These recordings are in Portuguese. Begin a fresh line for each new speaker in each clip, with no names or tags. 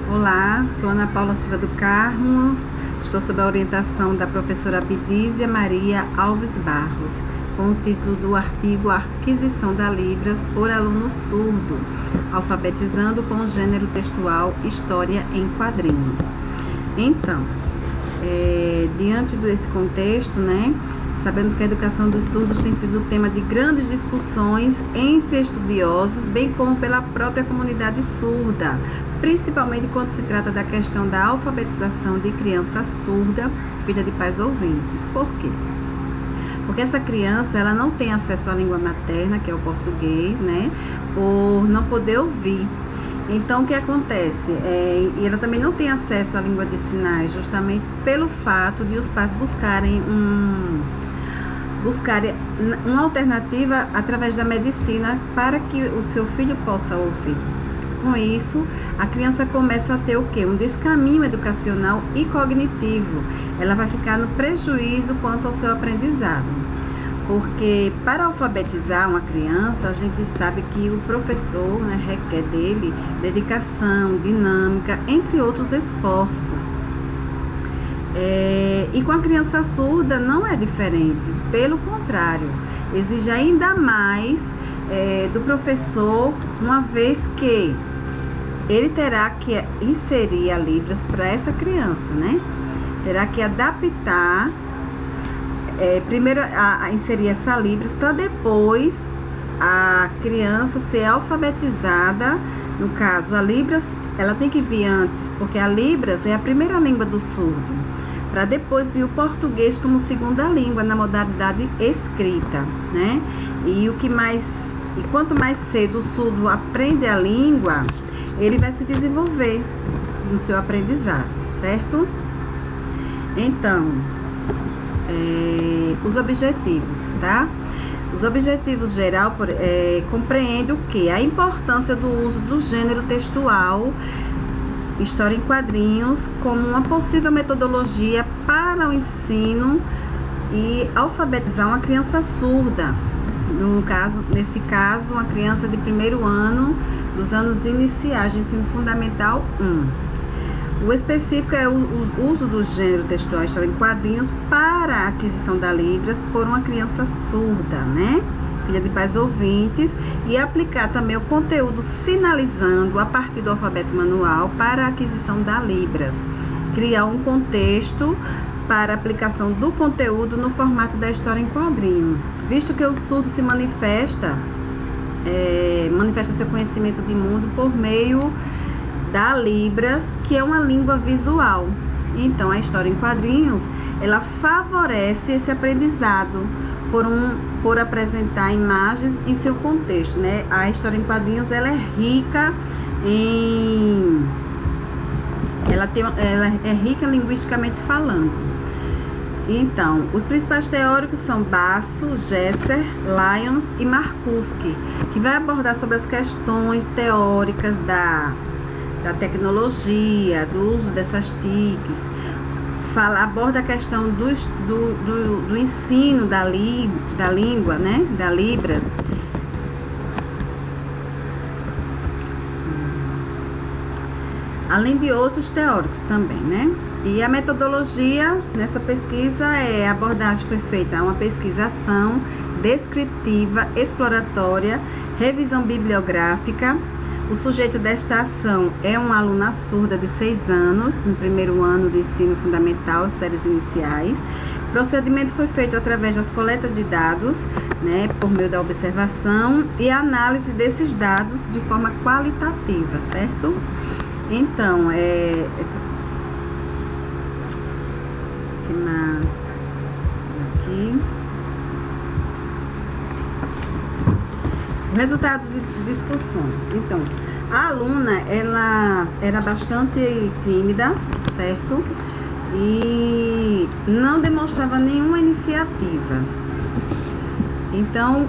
Olá, sou Ana Paula Silva do Carmo, estou sob a orientação da professora Bidísia Maria Alves Barros, com o título do artigo Aquisição da Libras por aluno surdo, alfabetizando com o gênero textual História em Quadrinhos. Então, diante desse contexto, sabemos que a educação dos surdos tem sido tema de grandes discussões entre estudiosos, bem como pela própria comunidade surda, principalmente quando se trata da questão da alfabetização de criança surda, filha de pais ouvintes. Por quê? Porque essa criança, ela não tem acesso à língua materna, que é o português, por não poder ouvir. Então, o que acontece? E ela também não tem acesso à língua de sinais, justamente pelo fato de os pais buscarem uma alternativa através da medicina para que o seu filho possa ouvir. Com isso, a criança começa a ter o quê? Um descaminho educacional e cognitivo. Ela vai ficar no prejuízo quanto ao seu aprendizado. Porque para alfabetizar uma criança, a gente sabe que o professor requer dele dedicação, dinâmica, entre outros esforços. E com a criança surda não é diferente, pelo contrário, exige ainda mais do professor, uma vez que ele terá que inserir a Libras para essa criança, terá que adaptar, primeiro a inserir essa Libras para depois a criança ser alfabetizada. No caso, a Libras, ela tem que vir antes, porque a Libras é a primeira língua do surdo, para depois vir o português como segunda língua na modalidade escrita, E quanto mais cedo o surdo aprende a língua, ele vai se desenvolver no seu aprendizado, certo? Então, os objetivos, tá? Os objetivos geral compreendem o quê? A importância do uso do gênero textual História em Quadrinhos como uma possível metodologia para o ensino e alfabetizar uma criança surda. Nesse caso, uma criança de primeiro ano, dos anos iniciais do ensino fundamental 1. O específico é o uso do gênero textual História em Quadrinhos para a aquisição da Libras por uma criança surda, filha de pais ouvintes, e aplicar também o conteúdo sinalizando a partir do alfabeto manual para a aquisição da Libras. Criar um contexto para a aplicação do conteúdo no formato da história em quadrinho, visto que o surdo se manifesta seu conhecimento de mundo por meio da Libras, que é uma língua visual. Então, a história em quadrinhos, ela favorece esse aprendizado por apresentar imagens em seu contexto, A história em quadrinhos, ela é rica ela é rica linguisticamente falando. Então, os principais teóricos são Basso, Gesser, Lyons e Marcuski, que vai abordar sobre as questões teóricas da tecnologia, do uso dessas TICs, aborda a questão do ensino da língua, da Libras. Além de outros teóricos também, E a metodologia nessa pesquisa a abordagem foi feita uma pesquisação descritiva, exploratória, revisão bibliográfica. O sujeito desta ação é uma aluna surda de 6 anos, no primeiro ano do ensino fundamental, séries iniciais. O procedimento foi feito através das coletas de dados, por meio da observação e análise desses dados de forma qualitativa, certo? Então, aqui. Resultados de discussões. Então, a aluna, ela era bastante tímida, certo? E não demonstrava nenhuma iniciativa. Então,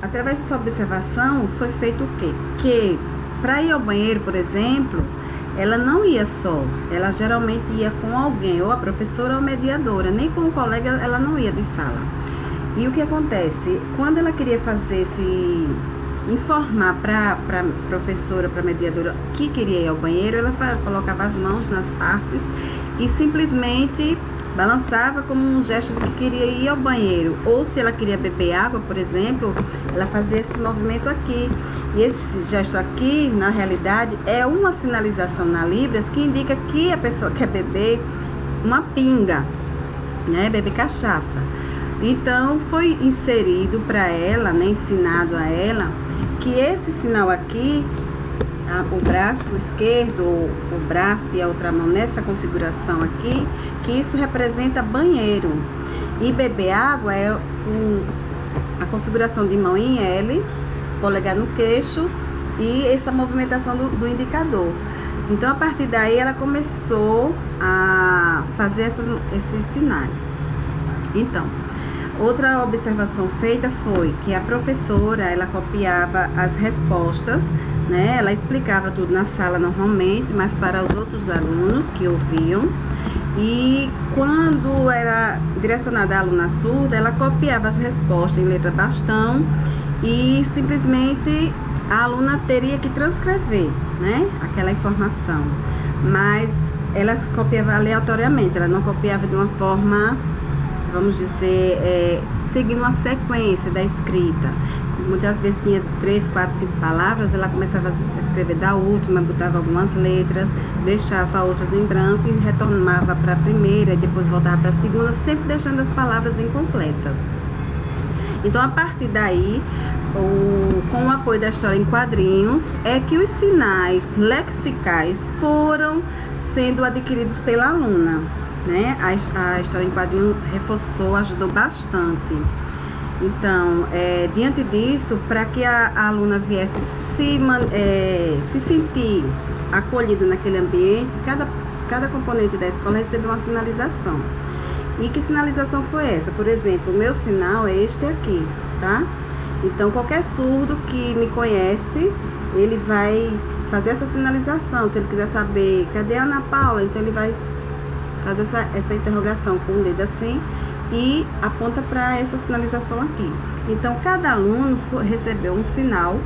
através dessa observação, foi feito o quê? Que para ir ao banheiro, por exemplo, ela não ia só, ela geralmente ia com alguém, ou a professora ou a mediadora, nem com o colega ela não ia de sala. E o que acontece? Quando ela queria fazer informar para a professora, para a mediadora que queria ir ao banheiro, ela colocava as mãos nas partes e simplesmente balançava como um gesto de que queria ir ao banheiro. Ou se ela queria beber água, por exemplo, ela fazia esse movimento aqui. E esse gesto aqui, na realidade, é uma sinalização na Libras que indica que a pessoa quer beber uma pinga, né? Beber cachaça. Então, foi inserido para ela, né? Ensinado a ela, que esse sinal aqui, o braço esquerdo, o braço e a outra mão nessa configuração aqui, que isso representa banheiro. E beber água é a configuração de mão em L, polegar no queixo e essa movimentação do indicador. Então, a partir daí, ela começou a fazer esses sinais. Então, outra observação feita foi que a professora, ela copiava as respostas, né? Ela explicava tudo na sala normalmente, mas para os outros alunos que ouviam. E quando era direcionada à aluna surda, ela copiava as respostas em letra bastão e simplesmente a aluna teria que transcrever, né, aquela informação. Mas ela copiava aleatoriamente, ela não copiava de uma forma, vamos dizer, seguindo uma sequência da escrita. Muitas vezes tinha 3, 4, 5 palavras, ela começava a escrever da última, botava algumas letras, deixava outras em branco e retornava para a primeira, e depois voltava para a segunda, sempre deixando as palavras incompletas. Então, a partir daí, com o apoio da história em quadrinhos, é que os sinais lexicais foram sendo adquiridos pela aluna, né? A história em quadrinhos reforçou, ajudou bastante. Então, diante disso, para que a aluna viesse se sentir acolhida naquele ambiente, cada componente da escola recebeu uma sinalização. E que sinalização foi essa? Por exemplo, o meu sinal é este aqui, tá? Então, qualquer surdo que me conhece, ele vai fazer essa sinalização. Se ele quiser saber, cadê a Ana Paula? Então, ele vai fazer essa interrogação com o dedo assim e aponta para essa sinalização aqui. Então, cada aluno recebeu um sinal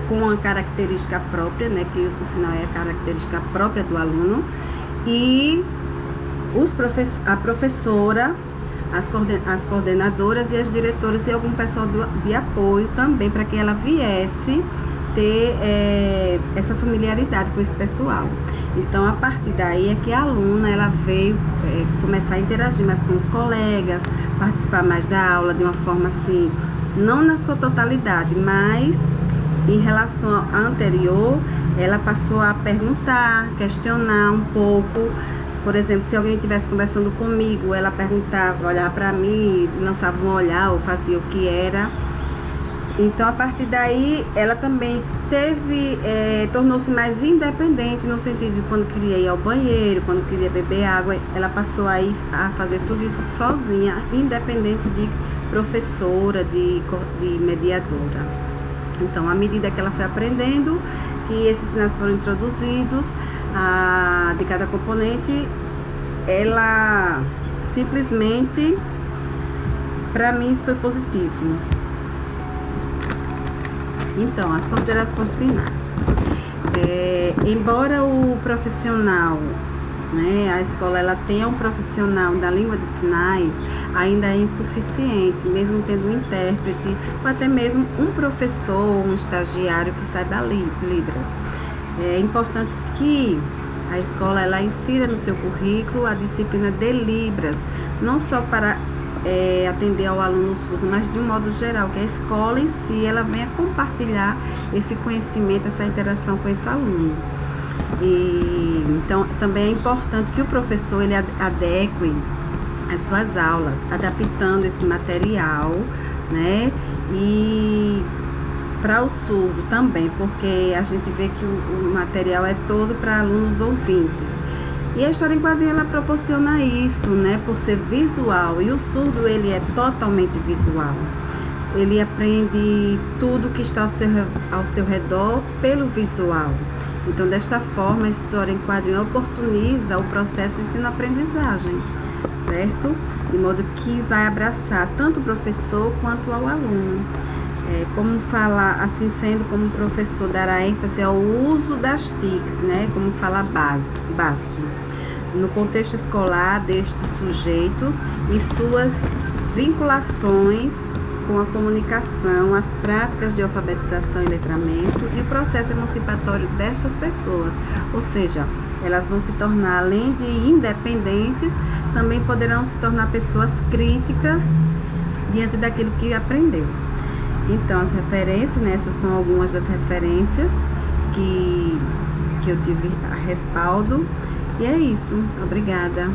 com a característica própria, né? Que o sinal é a característica própria do aluno. E a professora, as coordenadoras e as diretoras e algum pessoal de apoio também, para que ela viesse ter essa familiaridade com esse pessoal. Então, a partir daí é que a aluna ela veio começar a interagir mais com os colegas, participar mais da aula de uma forma assim, não na sua totalidade, mas em relação à anterior, ela passou a perguntar, questionar um pouco. Por exemplo, se alguém estivesse conversando comigo, ela perguntava, olhava para mim, lançava um olhar ou fazia o que era. Então, a partir daí, ela também tornou-se mais independente no sentido de quando queria ir ao banheiro, quando queria beber água, ela passou a fazer tudo isso sozinha, independente de professora, de mediadora. Então, à medida que ela foi aprendendo, que esses sinais foram introduzidos, de cada componente, ela simplesmente, para mim, isso foi positivo. Então, as considerações finais. Embora o profissional, né, a escola ela tenha um profissional da língua de sinais, ainda é insuficiente, mesmo tendo um intérprete, ou até mesmo um professor, um estagiário que saiba Libras. É importante que a escola ela insira no seu currículo a disciplina de Libras, não só para atender ao aluno surdo, mas de um modo geral, que a escola em si ela venha compartilhar esse conhecimento, essa interação com esse aluno. E então também é importante que o professor ele adeque as suas aulas, adaptando esse material, né? E para o surdo também, porque a gente vê que o material é todo para alunos ouvintes. E a história em quadrinho ela proporciona isso, né? Por ser visual. E o surdo ele é totalmente visual. Ele aprende tudo que está ao seu redor pelo visual. Então, desta forma, a história em quadrinho oportuniza o processo de ensino-aprendizagem, certo? De modo que vai abraçar tanto o professor quanto ao aluno. Como falar, assim sendo como o professor dará ênfase ao uso das TICs, né? Como fala baixo, no contexto escolar destes sujeitos e suas vinculações com a comunicação, as práticas de alfabetização e letramento e o processo emancipatório destas pessoas. Ou seja, elas vão se tornar, além de independentes, também poderão se tornar pessoas críticas diante daquilo que aprendeu. Então, as referências, né, essas são algumas das referências que eu tive a respaldo. E é isso. Obrigada.